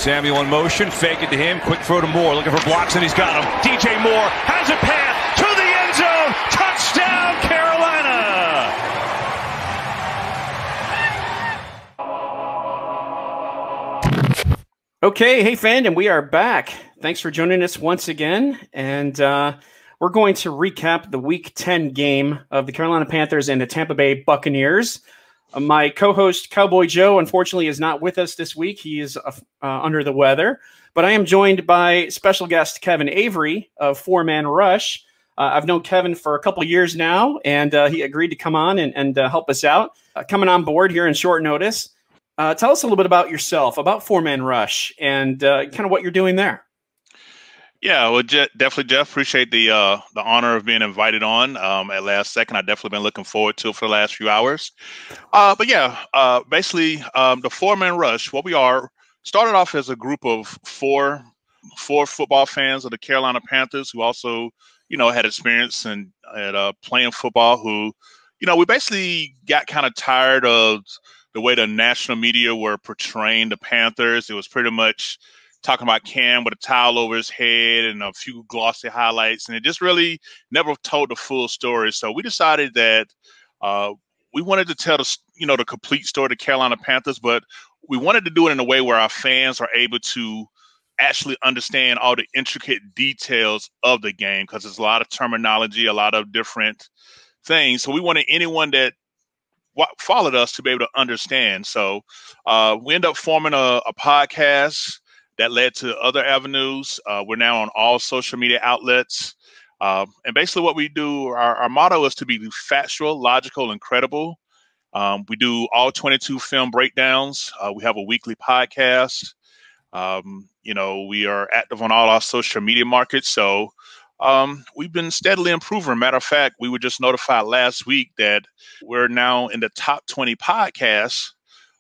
Samuel in motion, fake it to him, quick throw to Moore, looking for blocks, and he's got him. DJ Moore has a path to the end zone. Touchdown, Carolina! Okay, hey fandom, we are back. Thanks for joining us once again, and we're going to recap the Week 10 game of the Carolina Panthers and the Tampa Bay Buccaneers. My co-host, Cowboy Joe, unfortunately is not with us this week. He is under the weather. But I am joined by special guest Kevin Avery of Four Man Rush. I've known Kevin for a couple of years now, and he agreed to come on and help us out. Coming on board here in short notice. Tell us a little bit about yourself, about Four Man Rush, and kind of what you're doing there. Yeah, well, definitely, Jeff. Appreciate the honor of being invited on at last second. I've definitely been looking forward to it for the last few hours. But yeah, basically, the Four Man Rush. What we are started off as a group of four football fans of the Carolina Panthers who also, had experience in playing football. Who, we basically got kind of tired of the way the national media were portraying the Panthers. It was pretty much talking about Cam with a towel over his head and a few glossy highlights, and it just really never told the full story. So we decided that we wanted to tell the complete story of the Carolina Panthers, but we wanted to do it in a way where our fans are able to actually understand all the intricate details of the game, because there's a lot of terminology, a lot of different things. So we wanted anyone that followed us to be able to understand. So we ended up forming a podcast that led to other avenues. We're now on all social media outlets. And basically what we do, our motto is to be factual, logical, and credible. We do all 22 film breakdowns. We have a weekly podcast. We are active on all our social media markets. So we've been steadily improving. Matter of fact, we were just notified last week that we're now in the top 20 podcasts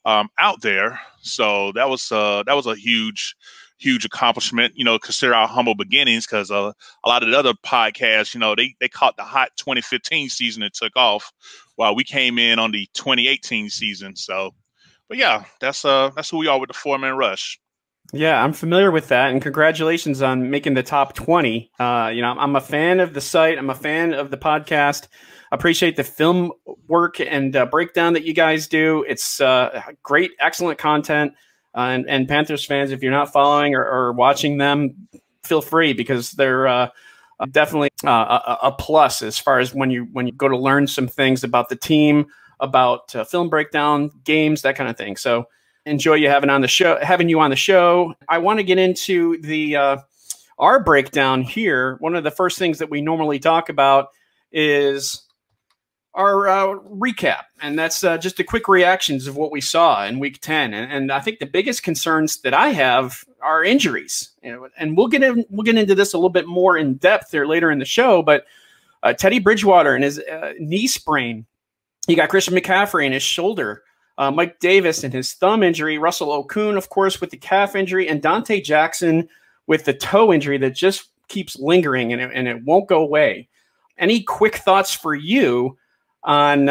out there. So that was a huge accomplishment, consider our humble beginnings, because a lot of the other podcasts, they caught the hot 2015 season and took off while we came in on the 2018 season. So, but yeah, that's who we are with the Four Man Rush. Yeah, I'm familiar with that, and congratulations on making the top 20. I'm a fan of the site. I'm a fan of the podcast. Appreciate the film work and breakdown that you guys do. It's great, excellent content. And Panthers fans, if you're not following or watching them, feel free, because they're definitely a plus as far as when you go to learn some things about the team, about film breakdown, games, that kind of thing. So enjoy having you on the show. I want to get into our breakdown here. One of the first things that we normally talk about is our recap, and that's just the quick reactions of what we saw in Week 10. And I think the biggest concerns that I have are injuries, and we'll get into this a little bit more in depth there later in the show. But Teddy Bridgewater and his knee sprain, you got Christian McCaffrey and his shoulder, Mike Davis and his thumb injury, Russell Okung, of course, with the calf injury, and Dante Jackson with the toe injury that just keeps lingering and it won't go away. Any quick thoughts for you on,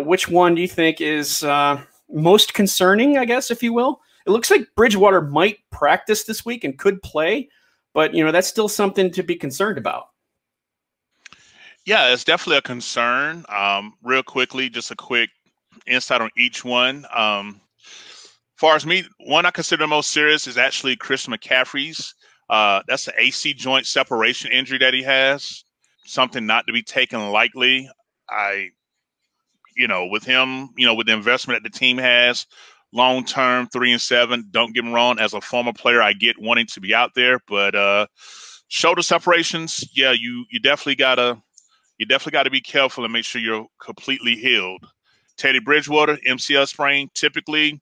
which one do you think is most concerning, I guess, if you will? It looks like Bridgewater might practice this week and could play, but, that's still something to be concerned about. Yeah, it's definitely a concern. Real quickly, just a quick insight on each one. Far as me, one I consider the most serious is actually Christian McCaffrey's. That's the AC joint separation injury that he has. Something not to be taken lightly. With him, with the investment that the team has, long-term 3-7, don't get me wrong, as a former player, I get wanting to be out there, but shoulder separations, yeah, you definitely gotta be careful and make sure you're completely healed. Teddy Bridgewater, MCL sprain, typically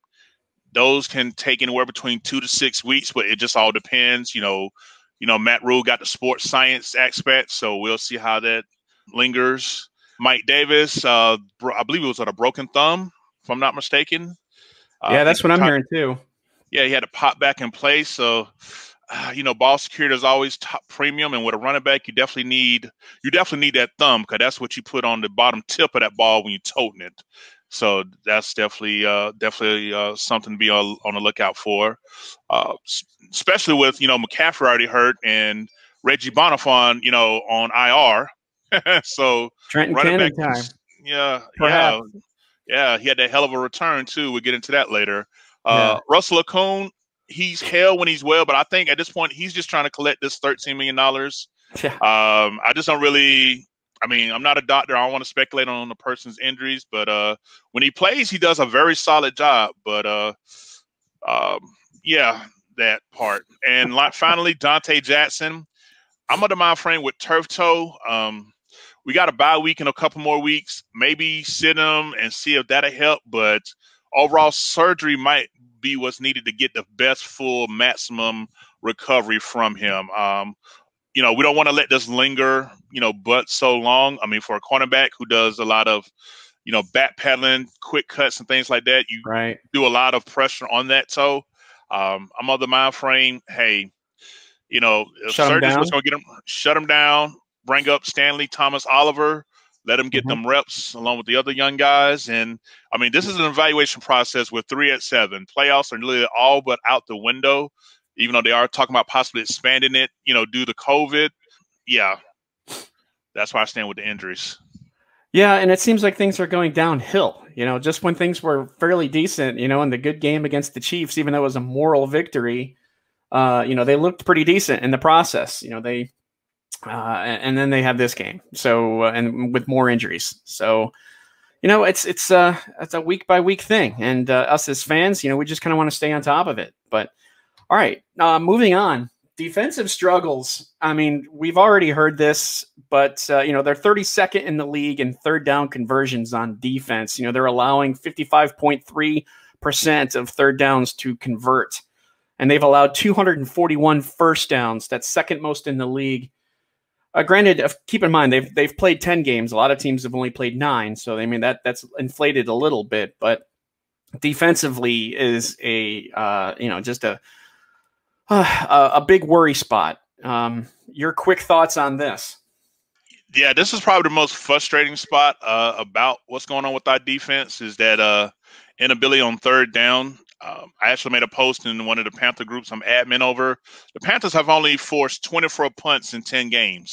those can take anywhere between 2 to 6 weeks, but it just all depends. Matt Rule got the sports science aspect, so we'll see how that lingers. Mike Davis, I believe it was on a broken thumb, if I'm not mistaken. Yeah, that's what I'm hearing too. Yeah, he had to pop back in place. So, ball security is always top premium, and with a running back, you definitely need that thumb, because that's what you put on the bottom tip of that ball when you're toting it. So that's definitely something to be on the lookout for, especially with McCaffrey already hurt and Reggie Bonifon on IR. So Trenton running Cannon back, time, yeah, perhaps. yeah, he had that hell of a return too. We'll get into that later. Yeah. Russell Okung, he's hell when he's well, but I think at this point he's just trying to collect this $13 million. Yeah. I just don't really. I mean, I'm not a doctor. I don't want to speculate on the person's injuries, but when he plays, he does a very solid job. But yeah, that part. And finally, Dante Jackson. I'm under my frame with turf toe. We got a bye week in a couple more weeks. Maybe sit him and see if that'll help. But overall, surgery might be what's needed to get the best full maximum recovery from him. We don't want to let this linger, but so long. I mean, for a cornerback who does a lot of, backpedaling, quick cuts and things like that, you do a lot of pressure on that toe. I'm of the mind frame, hey, if surgery's what's going to get him, shut him down, bring up Stanley Thomas Oliver, let him get them reps along with the other young guys. And, I mean, this is an evaluation process with 3 at 7. Playoffs are literally all but out the window, even though they are talking about possibly expanding it, due to COVID. Yeah, that's why I stand with the injuries. Yeah, and it seems like things are going downhill. Just when things were fairly decent, in the good game against the Chiefs, even though it was a moral victory, they looked pretty decent in the process. And then they have this game. So and with more injuries. So it's a week by week thing, and us as fans, we just kind of want to stay on top of it. But all right, moving on. Defensive struggles. I mean, we've already heard this, but they're 32nd in the league in third down conversions on defense. They're allowing 55.3% of third downs to convert, and they've allowed 241 first downs. That's second most in the league. Granted, keep in mind they've played 10 games. A lot of teams have only played 9, so I mean that's inflated a little bit. But defensively is just a big worry spot. Your quick thoughts on this? Yeah, this is probably the most frustrating spot about what's going on with our defense is that inability on third down. I actually made a post in one of the Panther groups I'm admin over. The Panthers have only forced 24 punts in 10 games,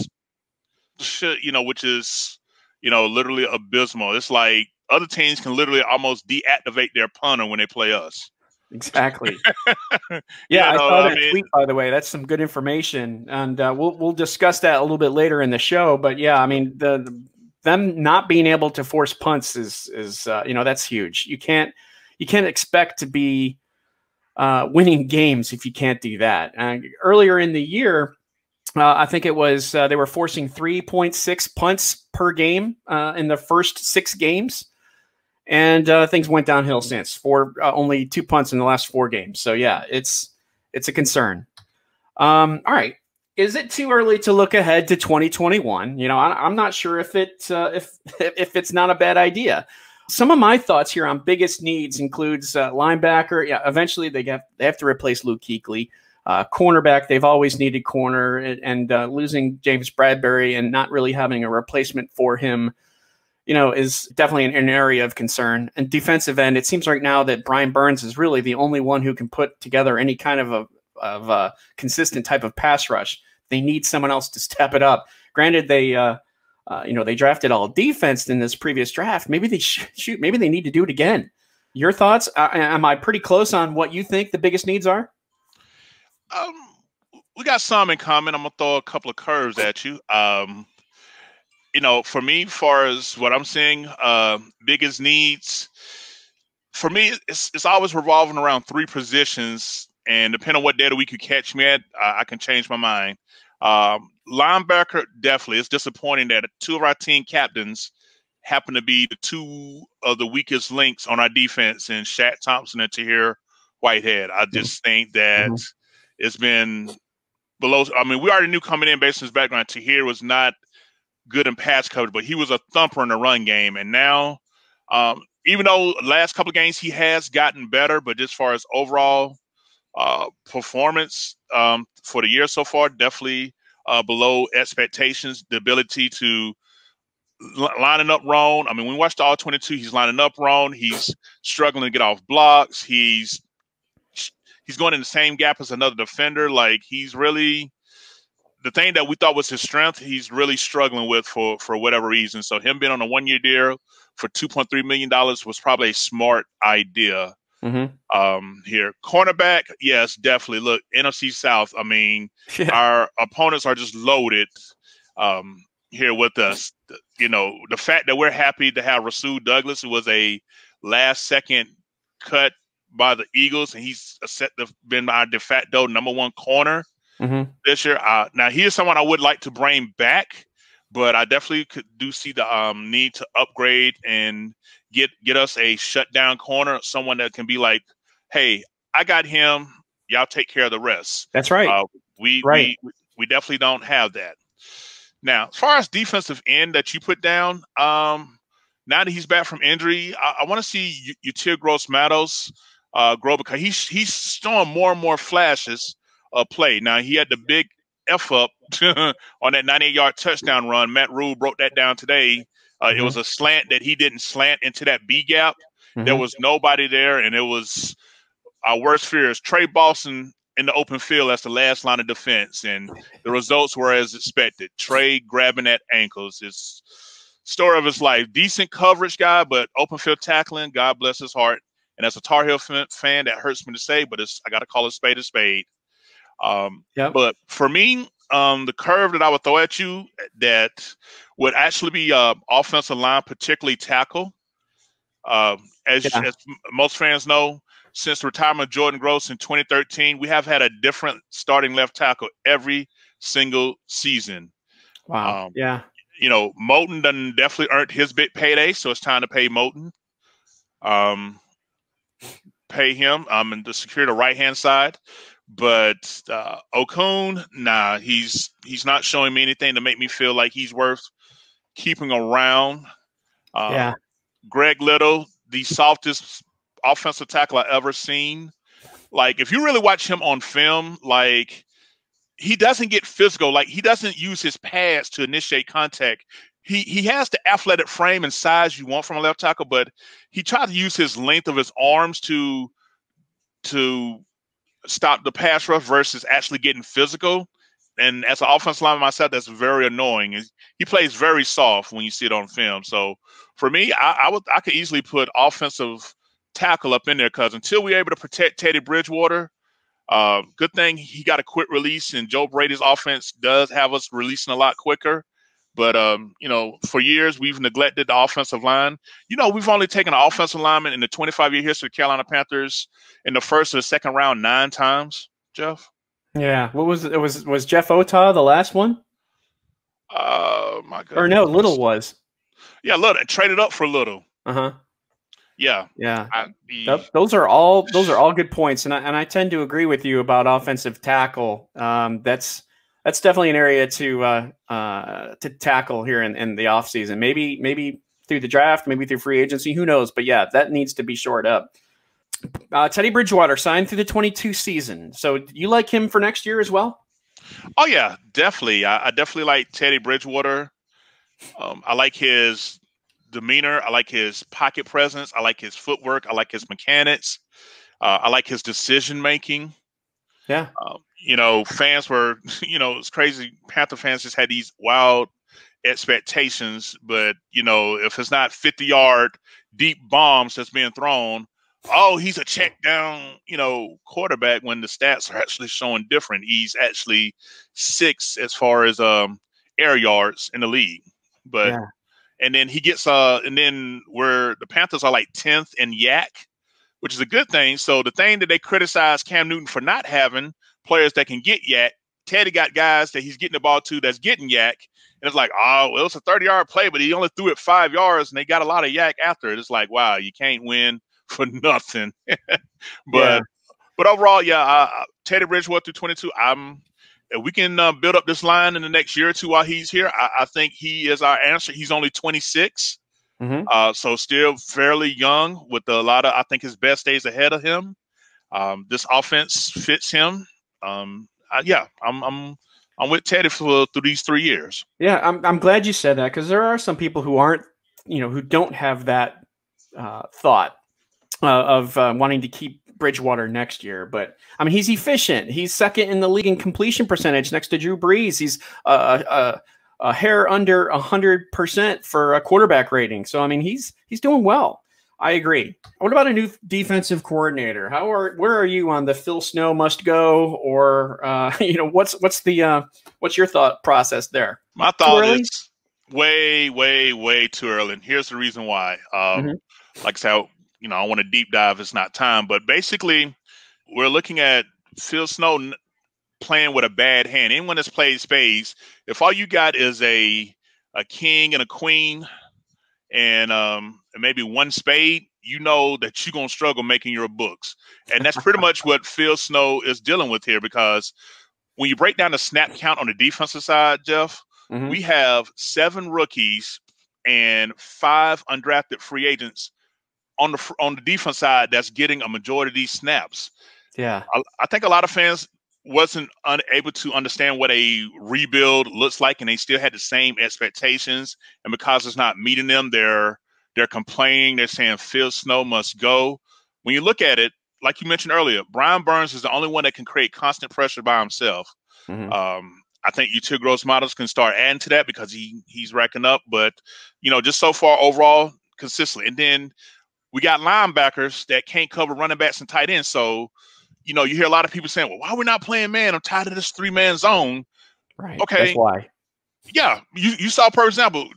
which is, literally abysmal. It's like other teams can literally almost deactivate their punter when they play us. Exactly. Yeah, I saw that tweet, by the way. That's some good information, and we'll discuss that a little bit later in the show. But yeah, I mean, them not being able to force punts is that's huge. You can't expect to be winning games if you can't do that. Earlier in the year, I think it was they were forcing 3.6 punts per game in the first 6 games. And things went downhill since for only 2 punts in the last 4 games. So yeah, it's a concern. All right, is it too early to look ahead to 2021? I'm not sure if it's not a bad idea. Some of my thoughts here on biggest needs includes linebacker. Yeah, eventually they have to replace Luke Kuechly. Cornerback, they've always needed corner, and losing James Bradbury and not really having a replacement for him, is definitely an area of concern. And defensive end, it seems right now that Brian Burns is really the only one who can put together any kind of a consistent type of pass rush. They need someone else to step it up. Granted, they drafted all defense in this previous draft. Maybe maybe they need to do it again. Your thoughts? Am I pretty close on what you think the biggest needs are? We got some in common. I'm gonna throw a couple of curves at you. For me, as far as what I'm seeing, biggest needs, for me, it's always revolving around 3 positions. And depending on what day of the week you catch me at, I can change my mind. Linebacker, definitely. It's disappointing that 2 of our team captains happen to be the 2 of the weakest links on our defense in Shaq Thompson and Tahir Whitehead. I just think that it's been below. I mean, we already knew coming in based on his background, Tahir was not good in pass coverage, but he was a thumper in the run game. And now, even though last couple of games he has gotten better, but just as far as overall performance for the year so far, definitely below expectations. The ability to lining up wrong. I mean, when we watched the All-22, he's lining up wrong. He's struggling to get off blocks. He's going in the same gap as another defender. Like, he's really the thing that we thought was his strength, he's really struggling with for whatever reason. So him being on a 1-year deal for $2.3 million was probably a smart idea. Here. Cornerback, yes, definitely. Look, NFC South, I mean, our opponents are just loaded here with us. You know, the fact that we're happy to have Rasul Douglas, who was a last-second cut by the Eagles, and he's been our de facto #1 corner this year. Now, here's someone I would like to bring back, but I definitely do see the need to upgrade and get us a shutdown corner, someone that can be like, hey, I got him. Y'all take care of the rest. That's right. We definitely don't have that. Now, as far as defensive end that you put down, now that he's back from injury, I want to see Util Gross-Matos grow, because he's showing more and more flashes of play. Now, he had the big F up on that 98-yard touchdown run. Matt Rule broke that down today. It was a slant that he didn't slant into that B gap. There was nobody there, and it was our worst fear is Trey Boston in the open field as the last line of defense, and the results were as expected. Trey grabbing at ankles. It's story of his life. Decent coverage guy, but open field tackling, God bless his heart. And as a Tar Heel fan, that hurts me to say, but I got to call a spade a spade. But for me, the curve that I would throw at you that would actually be offensive line, particularly tackle. As most fans know, since the retirement of Jordan Gross in 2013, we have had a different starting left tackle every single season. Wow. You know, Moulton done definitely earned his big payday, so it's time to pay Moulton. Pay him and to secure the right-hand side. But Okun, nah, he's not showing me anything to make me feel like he's worth keeping around. Greg Little, the softest offensive tackle I ever seen. Like, if you really watch him on film, like, he doesn't get physical. Like, he doesn't use his pads to initiate contact. He has the athletic frame and size you want from a left tackle, but he tried to use his length of his arms to stop the pass rush versus actually getting physical. And as an offensive lineman myself, that's very annoying. He plays very soft when you see it on film. So for me, I could easily put offensive tackle up in there, because until we're able to protect Teddy Bridgewater, good thing he got a quick release, and Joe Brady's offense does have us releasing a lot quicker. But, you know, for years, we've neglected the offensive line. You know, we've only taken an offensive lineman in the 25-year history of Carolina Panthers in the first or the second round 9 times, Jeff. Yeah. What was it? Was Jeff Ota the last one? My goodness. Or no, Little was. Yeah, Little. Traded up for Little. Yeah. Those are all good points, and I tend to agree with you about offensive tackle. That's definitely an area to tackle here in the offseason. Maybe through the draft, maybe through free agency, who knows? But yeah, that needs to be shored up. Teddy Bridgewater signed through the 22 season. So you like him for next year as well? Oh yeah, definitely. I definitely like Teddy Bridgewater. I like his demeanor. I like his pocket presence. I like his footwork. I like his mechanics. I like his decision making. Yeah. You know, fans were, you know, it's crazy. Panther fans just had these wild expectations, but, you know, if it's not 50-yard deep bombs that's being thrown, oh, he's a check down, you know, quarterback, when the stats are actually showing different. He's actually 6th as far as air yards in the league. But and then he gets and then where the Panthers are like 10th in yak, which is a good thing. So the thing that they criticize Cam Newton for not having players that can get yak, Teddy got guys that he's getting the ball to that's getting yak. And it's like, oh, well, it's a 30-yard play, but he only threw it 5 yards, and they got a lot of yak after it. It's like, wow, you can't win for nothing. But overall, Teddy Bridgewater through 22, if we can build up this line in the next year or two while he's here, I think he is our answer. He's only 26. So still fairly young, with a lot of, I think, his best days ahead of him. This offense fits him. I'm I'm with Teddy through these 3 years. Yeah, I'm glad you said that, because there are some people who aren't, who don't have that thought of wanting to keep Bridgewater next year. But I mean, he's efficient. He's second in the league in completion percentage next to Drew Brees. He's a hair under 100% for a quarterback rating. So I mean, he's doing well. I agree. What about a new defensive coordinator? Where are you on the Phil Snow must go, or what's your thought process there? My thought is way, way, way too early. And here's the reason why. Like I said, I want to deep dive. It's not time, but basically, we're looking at Phil Snow playing with a bad hand. Anyone that's played spades, if all you got is a king and a queen and maybe one spade, you know that you're going to struggle making your books. And that's pretty much what Phil Snow is dealing with here, because when you break down the snap count on the defensive side, Jeff, we have 7 rookies and 5 undrafted free agents on the defense side that's getting a majority of these snaps. Yeah. I think a lot of fans wasn't unable to understand what a rebuild looks like, and they still had the same expectations. And because it's not meeting them, they're complaining. They're saying Phil Snow must go. When you look at it, like you mentioned earlier, Brian Burns is the only one that can create constant pressure by himself. I think Util Gross Models can start adding to that, because he's racking up. But, just so far overall, consistently. And then we got linebackers that can't cover running backs and tight ends. So, you hear a lot of people saying, well, why are we not playing man? I'm tired of this 3-man zone. Right. Okay. That's why. Yeah. You saw, for example,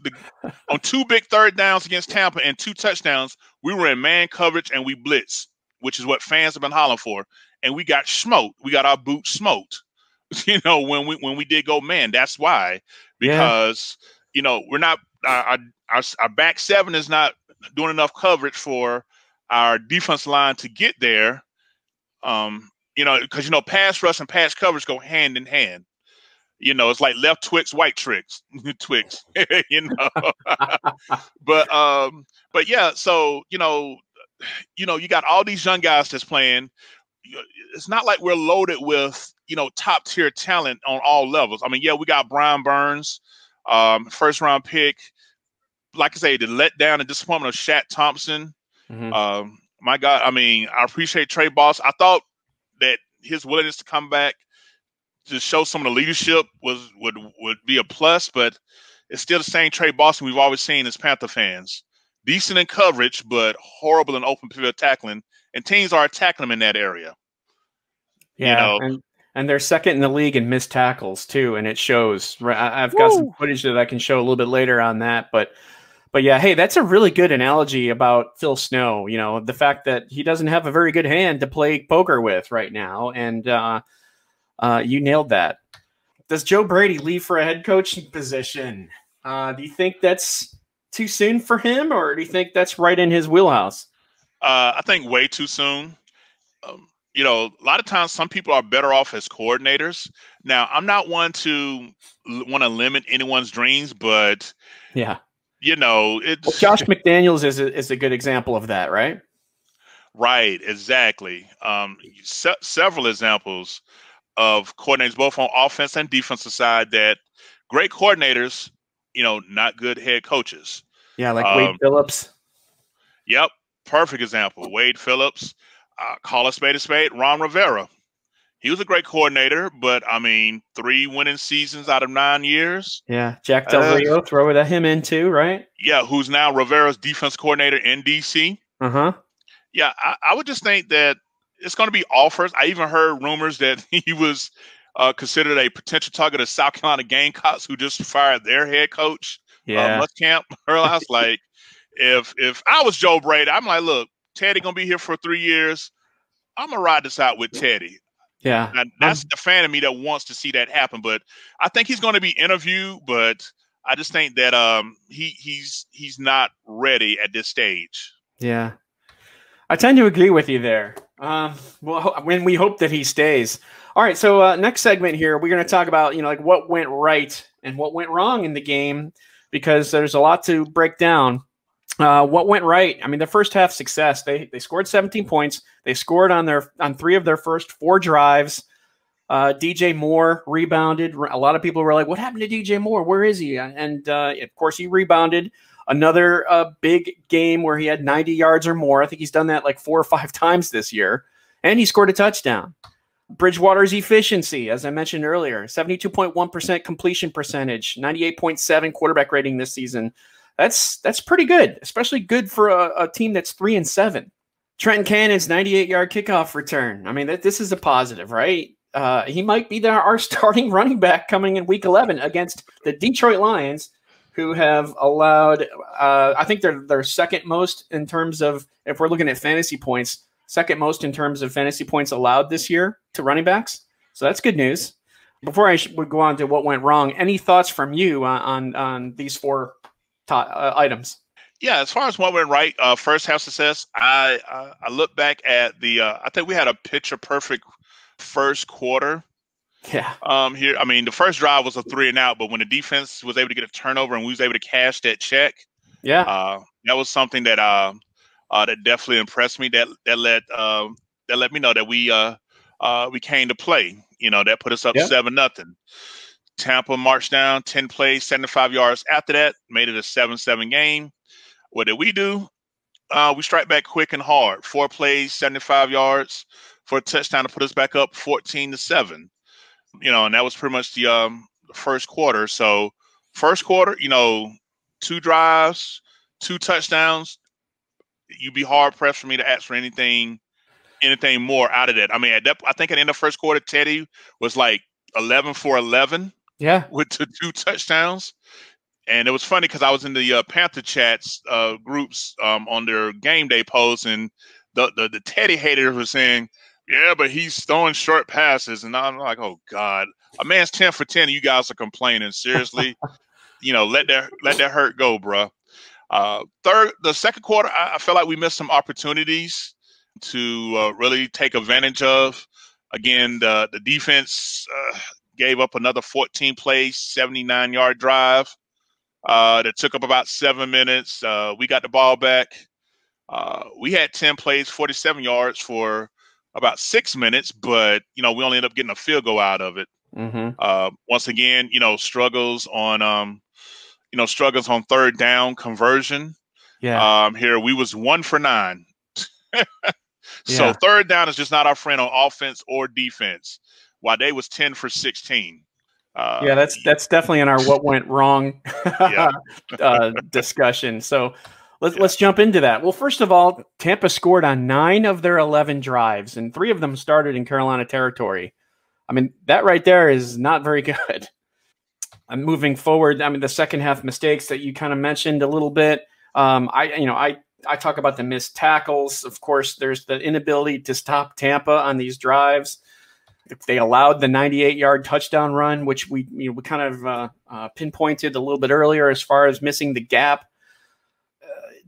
on 2 big third downs against Tampa and 2 touchdowns, we were in man coverage and we blitzed, which is what fans have been hollering for. And we got smoked. We got our boots smoked, when we did go man. That's why, because, we're not, our back 7 is not doing enough coverage for our defense line to get there. Because, pass rush and pass coverage go hand in hand. It's like left Twix, right Twix, but yeah, so, you got all these young guys that's playing. It's not like we're loaded with, top tier talent on all levels. I mean, yeah, we got Brian Burns, first round pick. Like I say, the letdown and disappointment of Shaq Thompson. My God, I mean, I appreciate Trey Boss. I thought that his willingness to come back to show some of the leadership would be a plus, but it's still the same Trey Boston we've always seen as Panther fans. Decent in coverage, but horrible in open pivot tackling, and teams are attacking them in that area. Yeah, and they're second in the league in missed tackles too, and it shows. I've got some footage that I can show a little bit later on that, but yeah, hey, that's a really good analogy about Phil Snow. The fact that he doesn't have a very good hand to play poker with right now, and you nailed that. Does Joe Brady leave for a head coaching position? Do you think that's too soon for him, or do you think that's right in his wheelhouse? I think way too soon. A lot of times some people are better off as coordinators. Now, I'm not one to want to limit anyone's dreams, but yeah, it's Josh McDaniels is a good example of that, right? Right, exactly. Several examples of coordinators, both on offense and defensive side, that great coordinators, not good head coaches. Yeah, like Wade Phillips. Yep, perfect example. Wade Phillips. Call a spade, Ron Rivera. He was a great coordinator, but, 3 winning seasons out of 9 years. Yeah, Jack Del Rio, throw it at him in too, right? Yeah, who's now Rivera's defense coordinator in D.C. Yeah, I would just think that it's going to be offers. I even heard rumors that he was considered a potential target of South Carolina Gamecocks, who just fired their head coach, Muschamp. I was like, if I was Joe Brady, I'm like, look, Teddy going to be here for 3 years. I'm going to ride this out with Teddy. Yeah. Now, that's the fan of me that wants to see that happen. But I think he's going to be interviewed, but I just think that he's not ready at this stage. Yeah. I tend to agree with you there. When we hope that he stays. All right, so next segment here, we're going to talk about, like what went right and what went wrong in the game, because there's a lot to break down. What went right? I mean, the first half success. They scored 17 points. They scored on 3 of their first 4 drives. DJ Moore rebounded. A lot of people were like, what happened to DJ Moore? Where is he? And of course, he rebounded. Another big game where he had 90 yards or more. I think he's done that like 4 or 5 times this year. And he scored a touchdown. Bridgewater's efficiency, as I mentioned earlier, 72.1% completion percentage, 98.7 quarterback rating this season. That's pretty good, especially good for a team that's 3-7. Trenton Cannon's 98-yard kickoff return. I mean, this is a positive, right? He might be our starting running back coming in Week 11 against the Detroit Lions, who have allowed, I think they're second most in terms of, if we're looking at fantasy points, second most in terms of fantasy points allowed this year to running backs. So that's good news. Before I would go on to what went wrong, any thoughts from you on these 4 items? Yeah, as far as what went right, first half success, I look back at I think we had a picture perfect first quarter. Yeah. Here, I mean, the first drive was a 3 and out, but when the defense was able to get a turnover and we was able to cash that check, yeah, that was something that that definitely impressed me. That let me know that we came to play. You know, that put us up 7-0. Tampa marched down 10 plays, 75 yards. After that, made it a 7-7 game. What did we do? We strike back quick and hard. 4 plays, 75 yards for a touchdown to put us back up 14-7. You know, and that was pretty much the first quarter. So first quarter, you know, 2 drives, 2 touchdowns. You'd be hard pressed for me to ask for anything more out of that. I mean, I think at the end of the first quarter, Teddy was like 11 for 11. Yeah, with 2 touchdowns. And it was funny because I was in the Panther chats groups on their game day posts, and the Teddy haters were saying, yeah, but he's throwing short passes. And I'm like, oh, God, a man's 10 for 10. And you guys are complaining. Seriously, you know, let that hurt go, bro. The second quarter, I felt like we missed some opportunities to really take advantage of. Again, the defense gave up another 14 plays, 79-yard drive that took up about 7 minutes. We got the ball back. We had 10 plays, 47 yards for about 6 minutes, but, you know, we only ended up getting a field goal out of it. Mm-hmm. Once again, you know, struggles on third down conversion. Yeah. Here we was 1 for 9. So Yeah. third down is just not our friend on offense or defense, while they was 10 for 16. Yeah, that's definitely in our what went wrong discussion. So let's jump into that. Well, first of all, Tampa scored on 9 of their 11 drives, and 3 of them started in Carolina territory. I mean, that right there is not very good. And moving forward, I mean, the second half mistakes that you kind of mentioned a little bit. I talk about the missed tackles. Of course, there's the inability to stop Tampa on these drives. They allowed the 98-yard touchdown run, which we kind of pinpointed a little bit earlier as far as missing the gap.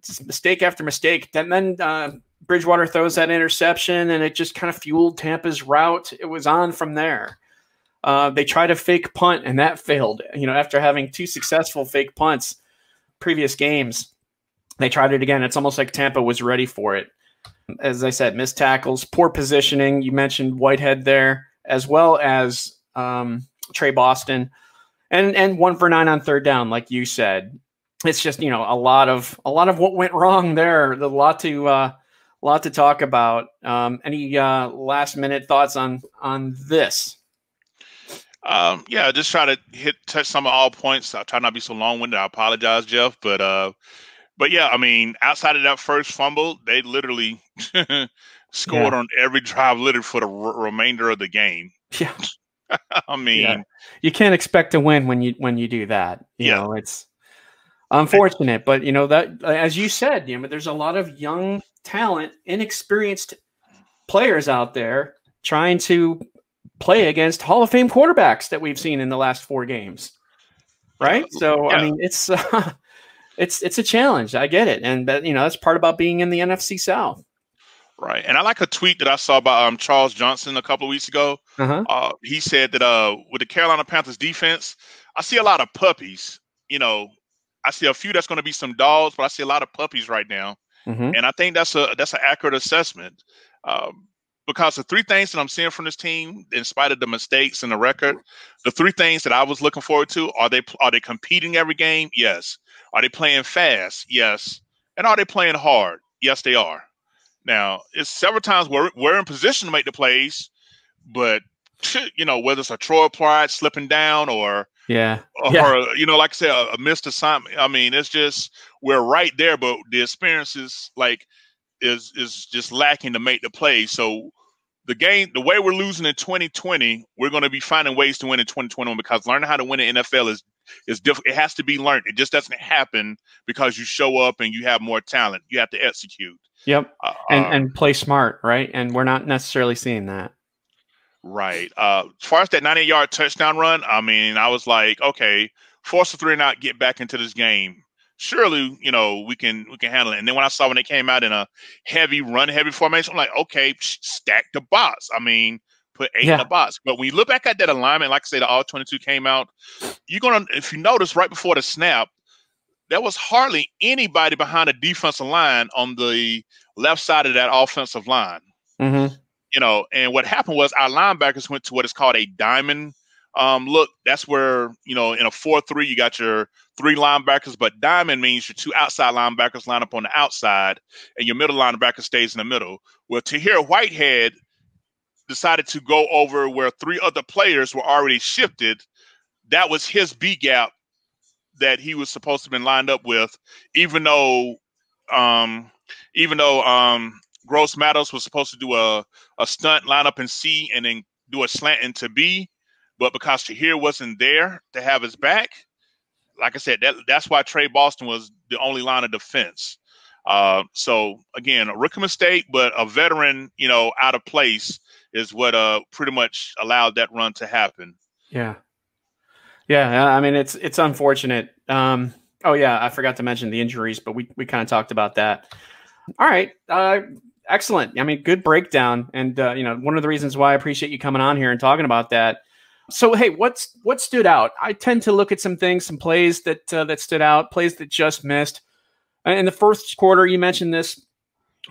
Just mistake after mistake. And then Bridgewater throws that interception, and it just kind of fueled Tampa's route. It was on from there. They tried a fake punt, and that failed. You know, after having 2 successful fake punts previous games, they tried it again. It's almost like Tampa was ready for it. As I said, missed tackles, poor positioning. You mentioned Whitehead there, as well as Trey Boston, and 1 for 9 on third down, like you said. It's just, you know, a lot of what went wrong there. A lot to talk about. Any last minute thoughts on this? Yeah, just try to touch some of all points. I'll try not to be so long-winded. I apologize, Jeff, but yeah, I mean, outside of that first fumble, they literally scored on every drive, literally for the remainder of the game. Yeah, I mean, you can't expect to win when you do that. You know, it's unfortunate, but you know that, as you said, you know, there's a lot of young talent, inexperienced players out there trying to play against Hall of Fame quarterbacks that we've seen in the last 4 games, right? So I mean, it's a challenge. I get it, and that, you know, that's part about being in the NFC South. Right, and I like a tweet that I saw by Charles Johnson a couple of weeks ago. He said that with the Carolina Panthers defense, I see a lot of puppies. You know, I see a few that's going to be some dogs, but I see a lot of puppies right now, and I think that's an accurate assessment. because the three things that I'm seeing from this team, in spite of the mistakes and the record, the three things that I was looking forward to, are they competing every game? Yes. Are they playing fast? Yes. And are they playing hard? Yes, they are. Now, it's several times we're in position to make the plays, but whether it's a Troy Pride slipping down or like I said, a missed assignment. I mean, it's just we're right there, but the experience is just lacking to make the play. So the way we're losing in 2020, we're going to be finding ways to win in 2021, because learning how to win in NFL is difficult. It has to be learned. It just doesn't happen because you show up and you have more talent. You have to execute. Yep. And play smart, right? And we're not necessarily seeing that. Right. As far as that 90-yard touchdown run, I mean, I was like, okay, force a 3 and out, get back into this game. Surely, we can handle it. And then when they came out in a heavy formation, I'm like, okay, stack the box. I mean, put 8 in the box. But when you look back at that alignment, like I say, the all 22 came out, if you notice right before the snap, there was hardly anybody behind the defensive line on the left side of that offensive line. Mm-hmm. And what happened was our linebackers went to what is called a diamond look. That's where, in a 4-3, you got your 3 linebackers, but diamond means your 2 outside linebackers line up on the outside and your middle linebacker stays in the middle. Well, Tahir Whitehead decided to go over where 3 other players were already shifted. That was his B gap that he was supposed to have been lined up with, even though Gross Matos was supposed to do a stunt, line up in C, and then do a slant into B. But because Tahir wasn't there to have his back, like I said, that's why Trey Boston was the only line of defense. So, again, a rookie mistake, but a veteran, out of place is what pretty much allowed that run to happen. Yeah. Yeah, I mean, it's unfortunate. I forgot to mention the injuries, but we kind of talked about that. All right. Excellent. I mean, good breakdown. And, one of the reasons why I appreciate you coming on here and talking about that. So, hey, what stood out? I tend to look at some things, some plays that stood out, plays that just missed. In the first quarter, you mentioned this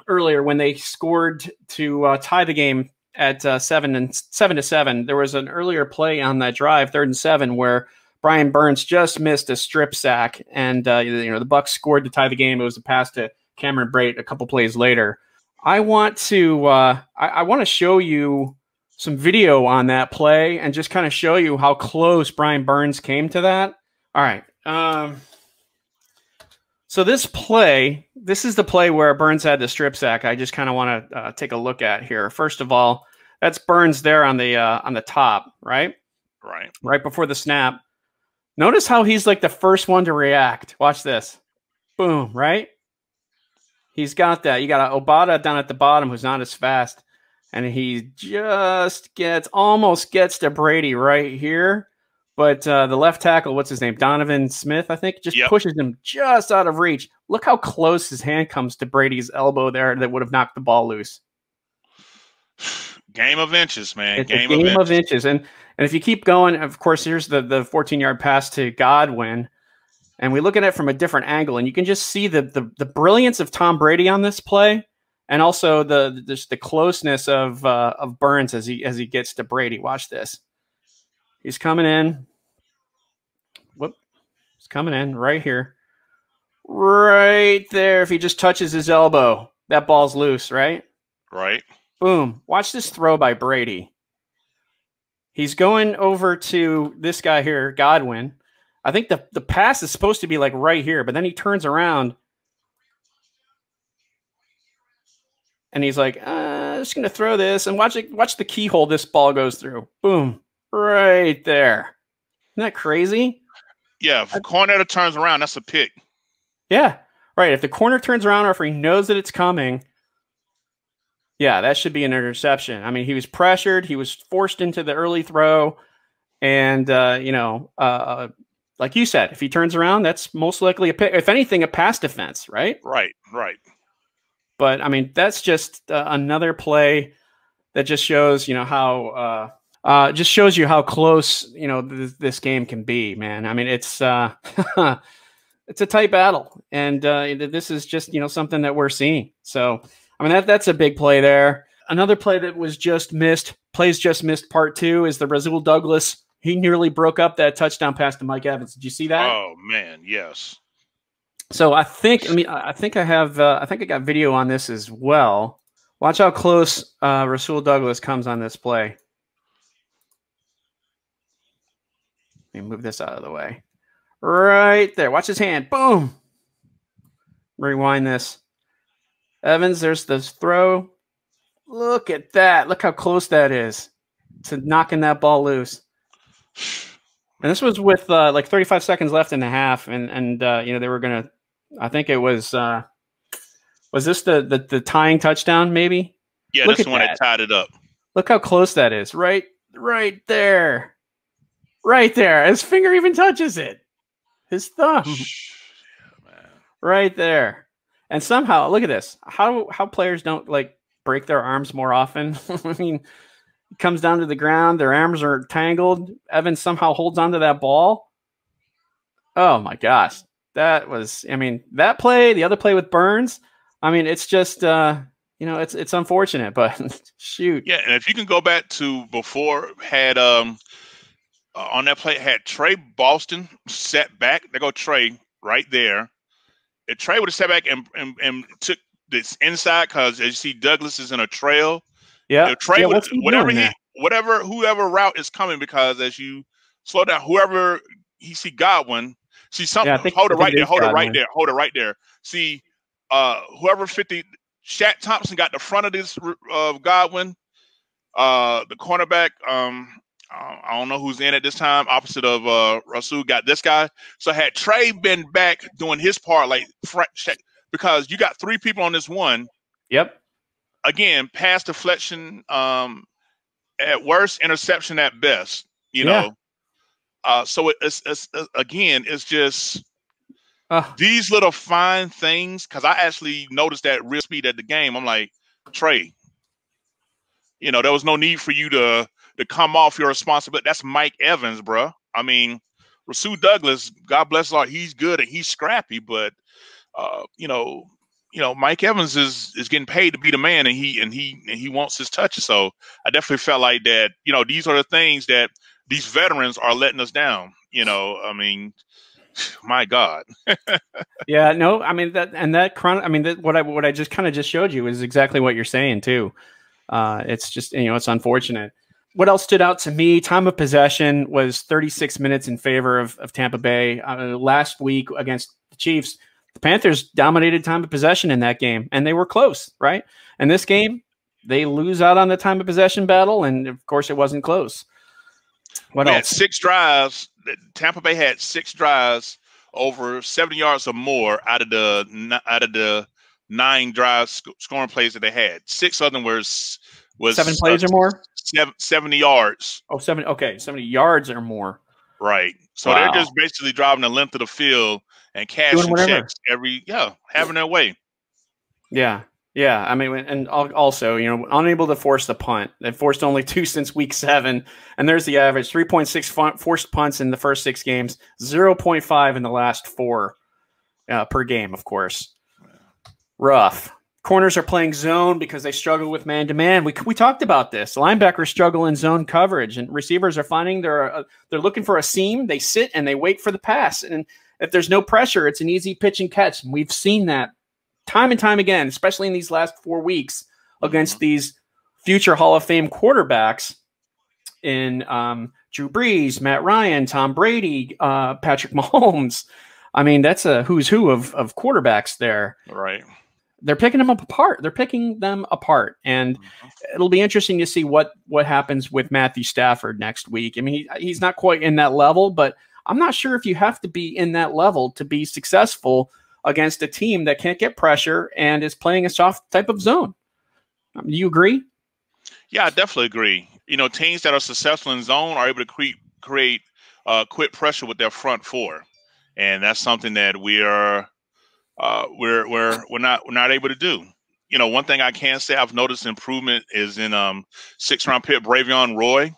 earlier when they scored to tie the game at 7-7. There was an earlier play on that drive, 3rd and 7, where Brian Burns just missed a strip sack, and the Bucs scored to tie the game. It was a pass to Cameron Brate a couple plays later. I want to I want to show you some video on that play and just kind of show you how close Brian Burns came to that. All right. So this is the play where Burns had the strip sack. I just kind of want to take a look at here. First of all, that's Burns there on the top, right? Right before the snap. Notice how he's like the first one to react. Watch this. Boom, right? He's got that. You got Obata down at the bottom who's not as fast. And he just almost gets to Brady right here. But the left tackle, what's his name? Donovan Smith, I think, just pushes him just out of reach. Look how close his hand comes to Brady's elbow there that would have knocked the ball loose. Game of inches, man. It's a game of inches. And if you keep going, of course, here's the 14-yard pass to Godwin. And we look at it from a different angle, and you can just see the brilliance of Tom Brady on this play, and also the closeness of Burns as he gets to Brady. Watch this. He's coming in. He's coming in right here. Right there. If he just touches his elbow, that ball's loose, right? Right. Boom. Watch this throw by Brady. He's going over to this guy here, Godwin. I think the pass is supposed to be like right here, but then he turns around and he's like, just going to throw this, and watch the keyhole this ball goes through. Boom. Right there. Isn't that crazy? Yeah, if the corner turns around, that's a pick. Yeah, right. If the corner turns around or if he knows that it's coming, yeah, that should be an interception. I mean, he was pressured. He was forced into the early throw. And, like you said, if he turns around, that's most likely a pick. If anything, a pass defense, right? Right. But, I mean, that's just another play that just shows, how just shows you how close, this game can be, man. I mean, it's it's a tight battle, and this is just, something that we're seeing. So, I mean, that's a big play there. another play that was just missed, plays just missed part 2 is the Rasul Douglas. He nearly broke up that touchdown pass to Mike Evans. Did you see that? Oh man, yes. So I think I got video on this as well. Watch how close Rasul Douglas comes on this play. Let me move this out of the way. Right there. Watch his hand. Boom. Rewind this. Evans, there's this throw. Look at that. Look how close that is to knocking that ball loose. And this was with like 35 seconds left in the half. And they were going to, I think it was this the tying touchdown maybe? Yeah, this is the one that tied it up. Look how close that is. Right there. Right there. His finger even touches it. His thumb. Yeah, man. Right there. And somehow, look at this. How players don't like break their arms more often. I mean, it comes down to the ground. Their arms are tangled. Evans somehow holds onto that ball. Oh my gosh. That was, that play, the other play with Burns. It's just, it's unfortunate, but shoot. Yeah. And if you can go back to before had, on that play, had Trey Boston set back. There go Trey right there. If Trey would have set back and took this inside, because as you see, Douglas is in a trail. Yeah. If Trey would, whoever route is coming, because as you slow down, whoever he see Godwin, see something. Yeah, hold it right there. Hold it right there. Hold it right there. See, whoever 50, Shaq Thompson got the front of this Godwin. The cornerback. I don't know who's in at this time. Opposite of Rasul got this guy. So had Trey been back doing his part, like because you got 3 people on this one. Yep. Again, pass deflection at worst, interception at best. You know. So it's just these little fine things. Because I actually noticed that real speed at the game. I'm like, Trey, there was no need for you to come off your responsibility. That's Mike Evans, bro. Rasul Douglas, God bless his heart, he's good and he's scrappy, but Mike Evans is getting paid to be the man, and he wants his touches. So I definitely felt like that. These are the things that these veterans are letting us down. My God. Yeah, no, what I just kind of just showed you is exactly what you're saying too. It's just it's unfortunate. What else stood out to me? Time of possession was 36 minutes in favor of Tampa Bay. Last week against the Chiefs, the Panthers dominated time of possession in that game, and they were close, right? And this game, they lose out on the time of possession battle, and of course, it wasn't close. What else? Had 6 drives. Tampa Bay had 6 drives over 70 yards or more out of the 9 drives scoring plays that they had. 6 of them was 7 plays or more. 70 yards. Oh, 70. Okay, 70 yards or more. Right. So they're just basically driving the length of the field and cashing checks having their way. Yeah. Yeah. And also, unable to force the punt. They've forced only 2 since week 7. And there's the average 3.6 forced punts in the first 6 games, 0.5 in the last 4 per game, of course. Rough. Corners are playing zone because they struggle with man-to-man. We talked about this. Linebackers struggle in zone coverage, and receivers are finding they're looking for a seam. They sit and they wait for the pass. And if there's no pressure, it's an easy pitch and catch. And we've seen that time and time again, especially in these last 4 weeks against these future Hall of Fame quarterbacks in Drew Brees, Matt Ryan, Tom Brady, Patrick Mahomes. That's a who's who of quarterbacks there. Right. They're picking them apart. And it'll be interesting to see what happens with Matthew Stafford next week. He's not quite in that level, but I'm not sure if you have to be in that level to be successful against a team that can't get pressure and is playing a soft type of zone. Do you agree? Yeah, I definitely agree. Teams that are successful in zone are able to create quick pressure with their front 4, and that's something that we're not able to do. One thing I can say I've noticed improvement is in 6th-round pick Bravion Roy.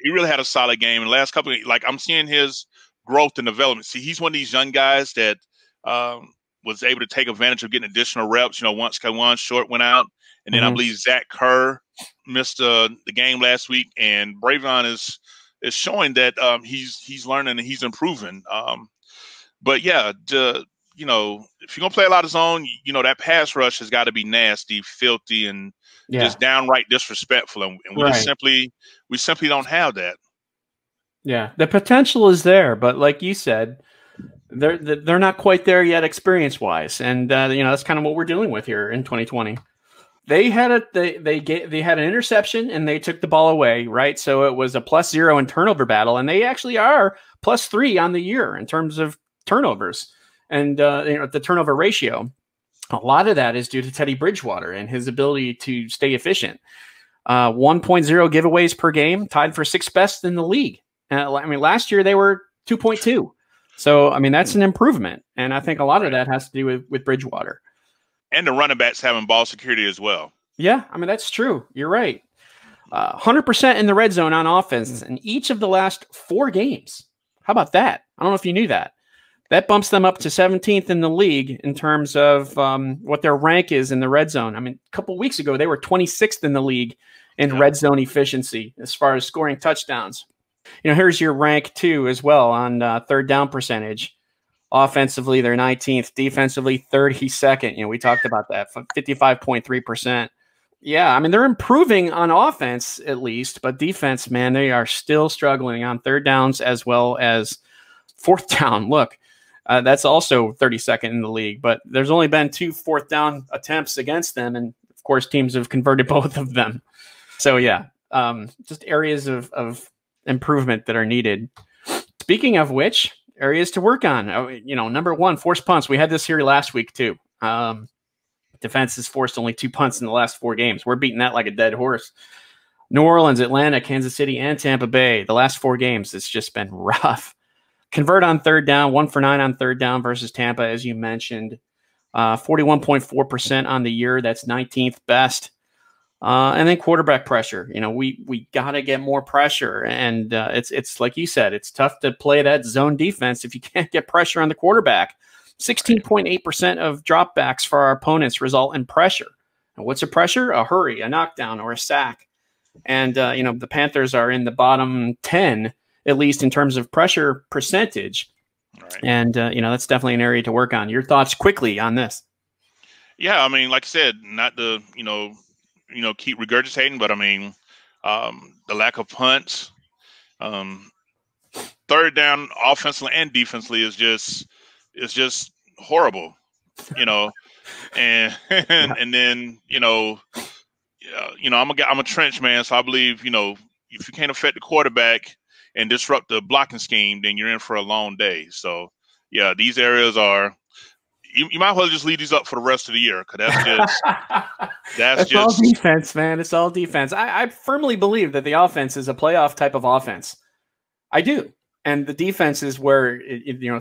He really had a solid game in the last couple of, I'm seeing his growth and development. See, he's one of these young guys that was able to take advantage of getting additional reps. Once one short went out, and then I believe Zach Kerr missed the game last week, and Bravion is showing that he's learning and he's improving. But yeah, you know, if you're gonna play a lot of zone, you know that pass rush has got to be nasty, filthy, and just downright disrespectful, and we just simply don't have that. Yeah, the potential is there, but like you said, they're not quite there yet experience-wise, and you know that's kind of what we're dealing with here in 2020. They had they had an interception and they took the ball away, right? So it was a +0 in turnover battle, and they actually are +3 on the year in terms of turnovers and you know, the turnover ratio. A lot of that is due to Teddy Bridgewater and his ability to stay efficient. 1.0 giveaways per game, tied for 6th best in the league. I mean, last year they were 2.2. So, I mean, that's an improvement. And I think a lot of that has to do with Bridgewater. And the running backs having ball security as well. Yeah, I mean, that's true. You're right. 100% in the red zone on offense in each of the last 4 games. How about that? I don't know if you knew that. That bumps them up to 17th in the league in terms of what their rank is in the red zone. I mean, a couple of weeks ago, they were 26th in the league in red zone efficiency as far as scoring touchdowns. You know, here's your rank too as well on third down percentage. Offensively, they're 19th. Defensively, 32nd. You know, we talked about that, 55.3%. Yeah, I mean, they're improving on offense at least, but defense, man, they are still struggling on third downs as well as fourth down. Look, that's also 32nd in the league, but there's only been 2 fourth down attempts against them, and of course, teams have converted both of them. So yeah, just areas of improvement that are needed. Speaking of which, areas to work on. You know, number 1, forced punts. We had this here last week too. Defense has forced only 2 punts in the last 4 games. We're beating that like a dead horse. New Orleans, Atlanta, Kansas City, and Tampa Bay. The last 4 games, it's just been rough. Convert on third down, 1 for 9 on third down versus Tampa, as you mentioned. 41.4% on the year. That's 19th best. And then quarterback pressure. You know, we got to get more pressure. And it's like you said, it's tough to play that zone defense if you can't get pressure on the quarterback. 16.8% of dropbacks for our opponents result in pressure. And what's a pressure? A hurry, a knockdown, or a sack. And, you know, the Panthers are in the bottom 10, at least in terms of pressure percentage. Right. And, you know, that's definitely an area to work on. Your thoughts quickly on this? Yeah, I mean, like I said, not to, you know, keep regurgitating, but I mean, the lack of punts, third down offensively and defensively is just horrible, you know, and and then I'm a trench man, so I believe if you can't affect the quarterback and disrupt the blocking scheme, then you're in for a long day. So yeah, these areas are. You might as well just leave these up for the rest of the year, because that's just all defense, man. It's all defense. I firmly believe that the offense is a playoff type of offense. I do, and the defense is where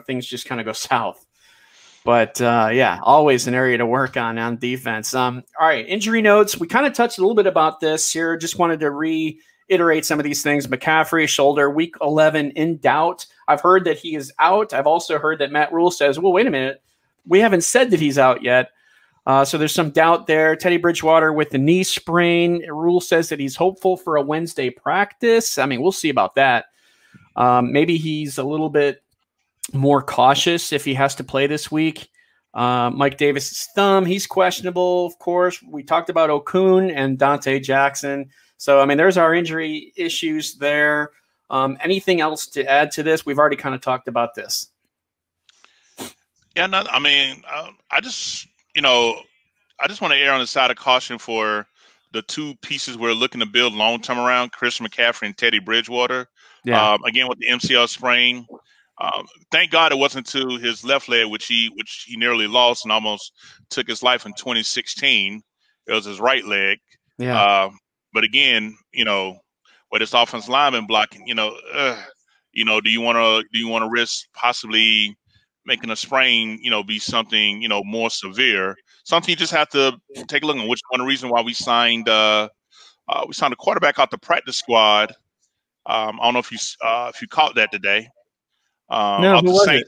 things just kind of go south. But yeah, always an area to work on defense. All right, injury notes. We kind of touched a little bit about this here. Just wanted to reiterate some of these things. McCaffrey, shoulder, week 11 in doubt. I've heard that he is out. I've also heard that Matt Rule says, well, wait a minute. We haven't said that he's out yet. So there's some doubt there. Teddy Bridgewater with the knee sprain. Rule says that he's hopeful for a Wednesday practice. I mean, we'll see about that. Maybe he's a little bit more cautious if he has to play this week. Mike Davis's thumb, he's questionable, of course. We talked about Okun and Dante Jackson. So, I mean, there's our injury issues there. Anything else to add to this? We've already kind of talked about this. Yeah, no, I mean, I just want to err on the side of caution for the 2 pieces we're looking to build long-term around, Chris McCaffrey and Teddy Bridgewater. Yeah. Again, with the MCL sprain, thank God it wasn't to his left leg, which he nearly lost and almost took his life in 2016. It was his right leg. Yeah. But again, with this offensive lineman blocking, do you want to risk possibly making a sprain, be something, more severe? Something you just have to take a look at, which one of the reasons why we signed a quarterback out the practice squad. I don't know if you caught that today. No, who was it?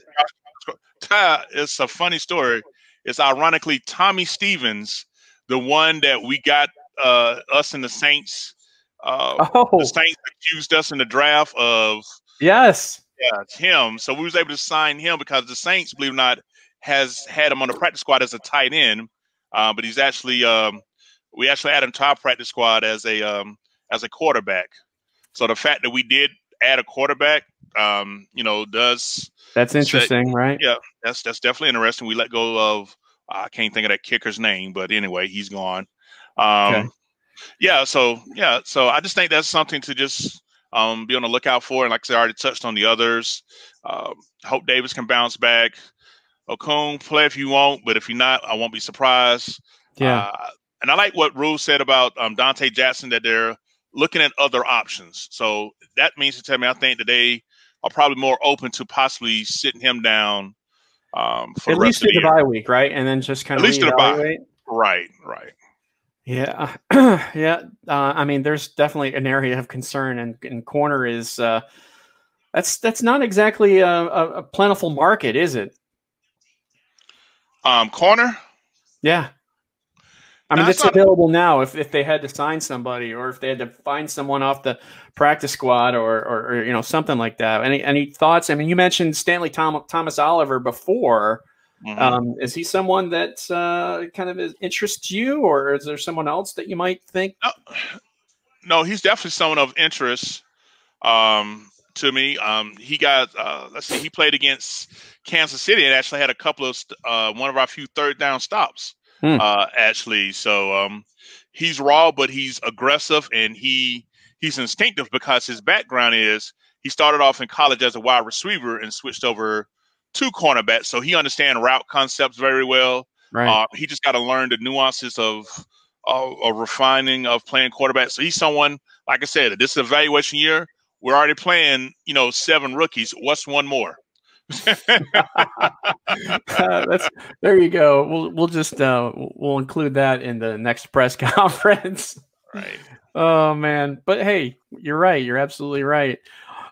It's a funny story. It's ironically Tommy Stevens, the one that we got us and the Saints. The Saints accused us in the draft of. Yes. Yeah, it's him. So we was able to sign him because the Saints, believe it or not, has had him on the practice squad as a tight end. But he's actually we actually added him to our practice squad as a quarterback. So the fact that we did add a quarterback, does that's interesting, right? Yeah, that's definitely interesting. We let go of I can't think of that kicker's name, but anyway, he's gone. Okay. So I just think that's something to just be on the lookout for. And like I said, I already touched on the others. Hope Davis can bounce back. Okung, play if you want, but if you're not, I won't be surprised. Yeah. And I like what Rule said about Dante Jackson, that they're looking at other options. So that means to tell me I think that they are probably more open to possibly sitting him down for at least through the bye week, right? And then just kind of reevaluate. Right. Yeah. Yeah. I mean, there's definitely an area of concern, and corner is that's not exactly a plentiful market, is it? Corner? Yeah. I mean, it's available now if they had to sign somebody, or if they had to find someone off the practice squad or something like that. Any thoughts? I mean, you mentioned Stanley Thomas Oliver before. Mm-hmm. Is he someone that kind of interests you, or is there someone else that you might think? No, he's definitely someone of interest to me. He got he played against Kansas City and actually had a couple of one of our few third down stops. Actually, so he's raw, but he's aggressive, and he's instinctive because his background is he started off in college as a wide receiver and switched over to cornerback, so he understands route concepts very well. Right. He just got to learn the nuances of refining of playing quarterback. So he's someone, like I said, this is evaluation year. We're already playing, 7 rookies. What's one more? There you go. We'll just we'll include that in the next press conference. Right. Oh man, but hey, you're right. You're absolutely right.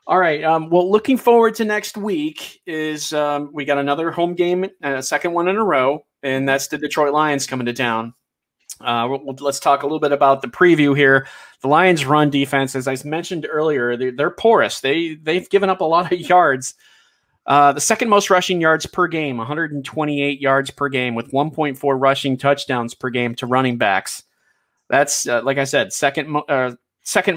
All right. Well, looking forward to next week is we got another home game, second one in a row, and that's the Detroit Lions coming to town. Let's talk a little bit about the preview here. The Lions' run defense, as I mentioned earlier, they're porous. They've given up a lot of yards. The second most rushing yards per game, 128 yards per game, with 1.4 rushing touchdowns per game to running backs. That's like I said, second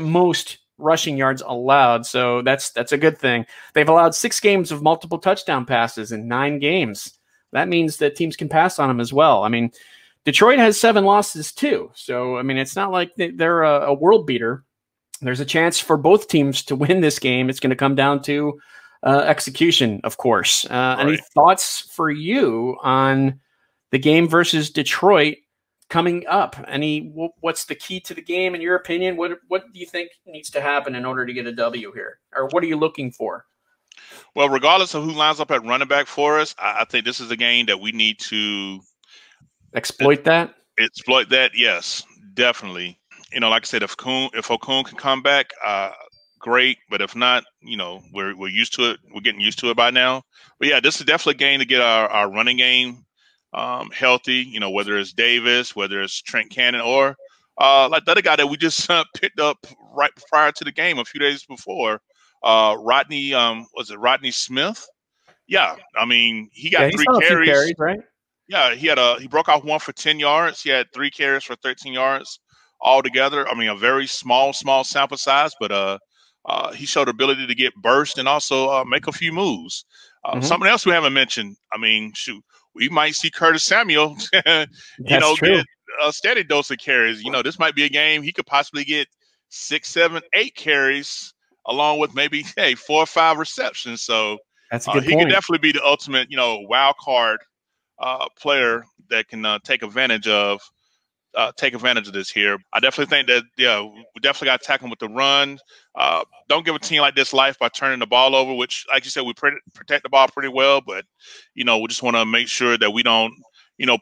most rushing yards allowed. So that's a good thing. They've allowed 6 games of multiple touchdown passes in 9 games. That means that teams can pass on them as well. I mean, Detroit has 7 losses too. So, I mean, it's not like they're a world beater. There's a chance for both teams to win this game. It's going to come down to execution, of course. Right. Any thoughts for you on the game versus Detroit coming up? What's the key to the game in your opinion? What do you think needs to happen in order to get a W here? Or what are you looking for? Well, regardless of who lines up at running back for us, I think this is a game that we need to exploit that. Yes, definitely. Like I said, if Okung can come back, great. But if not, we're used to it. We're getting used to it by now. But yeah, this is definitely a game to get our running game healthy. Whether it's Davis, whether it's Trent Cannon, or like the other guy that we just picked up right prior to the game a few days before, Rodney. Was it Rodney Smith? Yeah, I mean he got 3 carries, right? Yeah, he broke off 1 for 10 yards. He had 3 carries for 13 yards altogether. I mean, a very small sample size, but he showed ability to get burst and also make a few moves. Something else we haven't mentioned. I mean, shoot, we might see Curtis Samuel, get a steady dose of carries. This might be a game he could possibly get 6, 7, 8 carries, along with maybe 4 or 5 receptions. So that's a good he point. could definitely be the ultimate, wild card player that can take advantage of this here. I definitely think that we definitely got to tackle him with the run. Don't give a team like this life by turning the ball over, which, like you said, we protect the ball pretty well, but we just want to make sure that we don't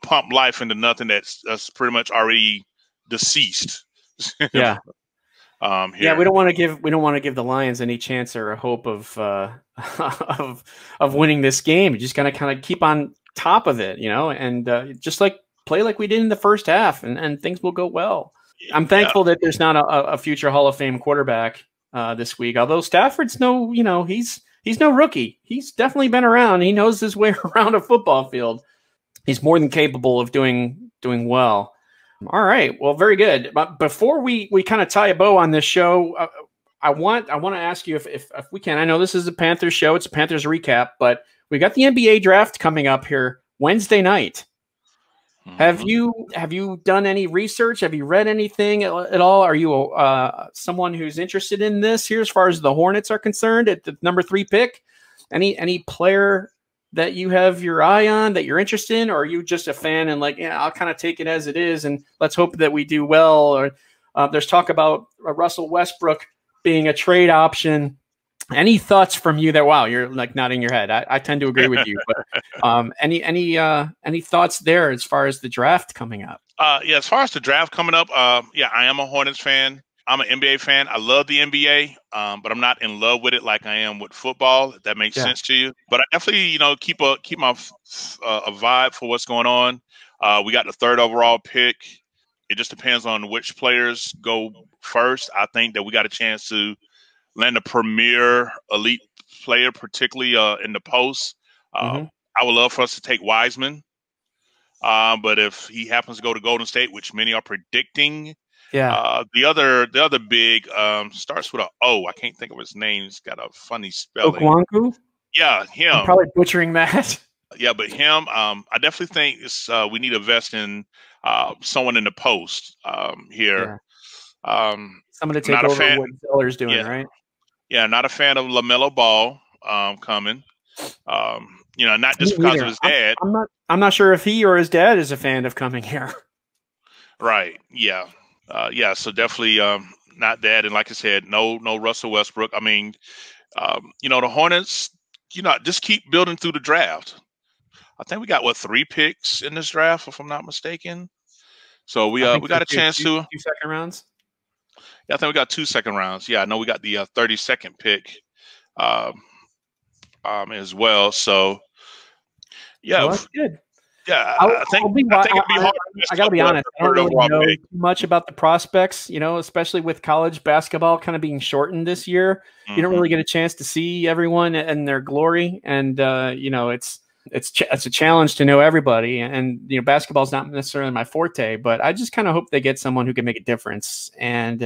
pump life into nothing that's pretty much already deceased. Yeah. Yeah, we don't want to give the Lions any chance or a hope of of winning this game. You just gotta kind of keep on top of it, and just like play like we did in the first half, and things will go well. I'm thankful that there's not a future Hall of Fame quarterback this week. Although Stafford's he's no rookie. He's definitely been around. He knows his way around a football field. He's more than capable of doing well. All right. Well, very good. But before we kind of tie a bow on this show, I want to ask you if we can. I know this is a Panthers show. It's a Panthers recap, but we got the NBA draft coming up here Wednesday night. Mm-hmm. Have you done any research? Have you read anything at all? Are you someone who's interested in this here as far as the Hornets are concerned at the number 3 pick? Any player that you have your eye on that you're interested in, or are you just a fan and like, yeah, I'll kind of take it as it is and let's hope that we do well? Or there's talk about Russell Westbrook being a trade option. Any thoughts from you that, wow, you're like nodding your head. I tend to agree with you, but any thoughts there as far as the draft coming up? Yeah, as far as the draft coming up, yeah, I am a Hornets fan. I'm an NBA fan. I love the NBA, but I'm not in love with it like I am with football, if that makes sense to you. But I definitely, keep my a vibe for what's going on. We got the 3rd overall pick. It just depends on which players go first. I think that we got a chance to land a premier elite player, particularly in the post. I would love for us to take Wiseman. But if he happens to go to Golden State, which many are predicting, the other big starts with a O. I can't think of his name. He's got a funny spelling. Okwanku? Yeah, him. I'm probably butchering that. Yeah, but him, I definitely think we need to invest in someone in the post here. Someone to take over what Zeller's doing, right? Yeah, not a fan of LaMelo Ball coming. Not just because of his dad. I'm not sure if he or his dad is a fan of coming here. Right. Yeah. So definitely not that. And like I said, no Russell Westbrook. I mean, the Hornets, just keep building through the draft. I think we got 3 picks in this draft, if I'm not mistaken. So we got a chance to 2 second rounds. Yeah, I think we got 2 second rounds. Yeah, I know we got the 32nd pick as well. So yeah, well, that's good. Yeah, I think it'd be hard. I gotta be honest. I don't really know too much about the prospects, especially with college basketball kind of being shortened this year. You don't really get a chance to see everyone and their glory, and it's a challenge to know everybody. And basketball is not necessarily my forte, but I just kind of hope they get someone who can make a difference. And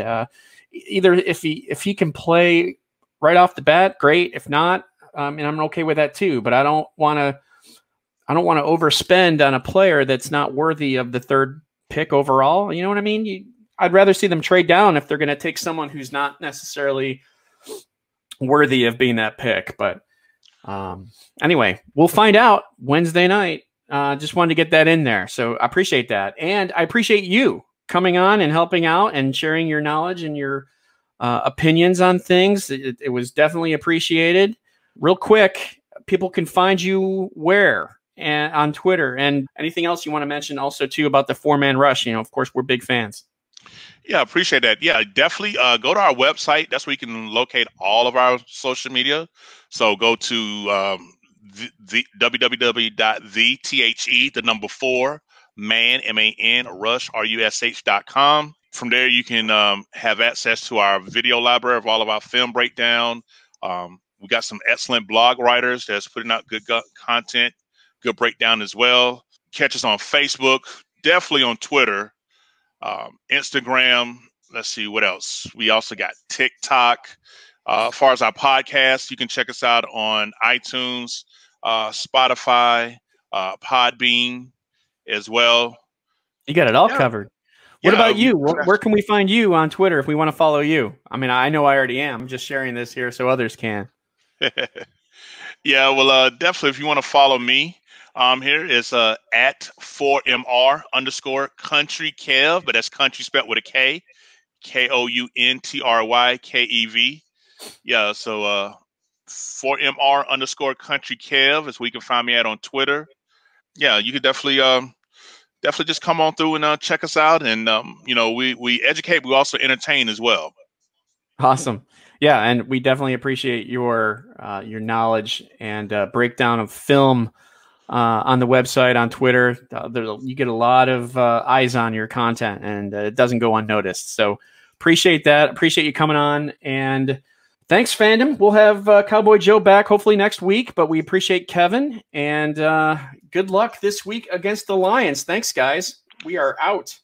either if he can play right off the bat, great. If not, and I'm okay with that too. But I don't want to overspend on a player that's not worthy of the 3rd pick overall. You know what I mean? I'd rather see them trade down if they're going to take someone who's not necessarily worthy of being that pick. But anyway, we'll find out Wednesday night. Just wanted to get that in there. So I appreciate that. And I appreciate you coming on and helping out and sharing your knowledge and your opinions on things. It was definitely appreciated. Real quick, people can find you where? And on Twitter, and anything else you want to mention also too about the 4-man rush. Of course, we're big fans. Yeah, appreciate that. Yeah, definitely go to our website. That's where you can locate all of our social media. So go to the www.the, the number 4, man, MAN, rush, rush.com. From there, you can have access to our video library of all of our film breakdown. We got some excellent blog writers that's putting out good content, good breakdown as well. Catch us on Facebook, definitely on Twitter, Instagram. Let's see what else. We also got TikTok. As far as our podcast, you can check us out on iTunes, Spotify, Podbean as well. You got it all covered. What about you? Where can we find you on Twitter if we want to follow you? I mean, I know I already am. I'm just sharing this here so others can. Yeah, well, definitely if you want to follow me, here is at 4MR_country Kev, but that's country spelled with a K, KOUNTRYKEV. Yeah, so 4MR_country Kev is where you can find me at on Twitter. Yeah, you could definitely just come on through and check us out. And we educate, we also entertain as well. Awesome. Yeah, and we definitely appreciate your knowledge and breakdown of film on the website, on Twitter. You get a lot of eyes on your content, and it doesn't go unnoticed. So appreciate that. Appreciate you coming on, and thanks, fandom. We'll have Cowboy Joe back hopefully next week, but we appreciate Kevin, and good luck this week against the Lions. Thanks, guys. We are out.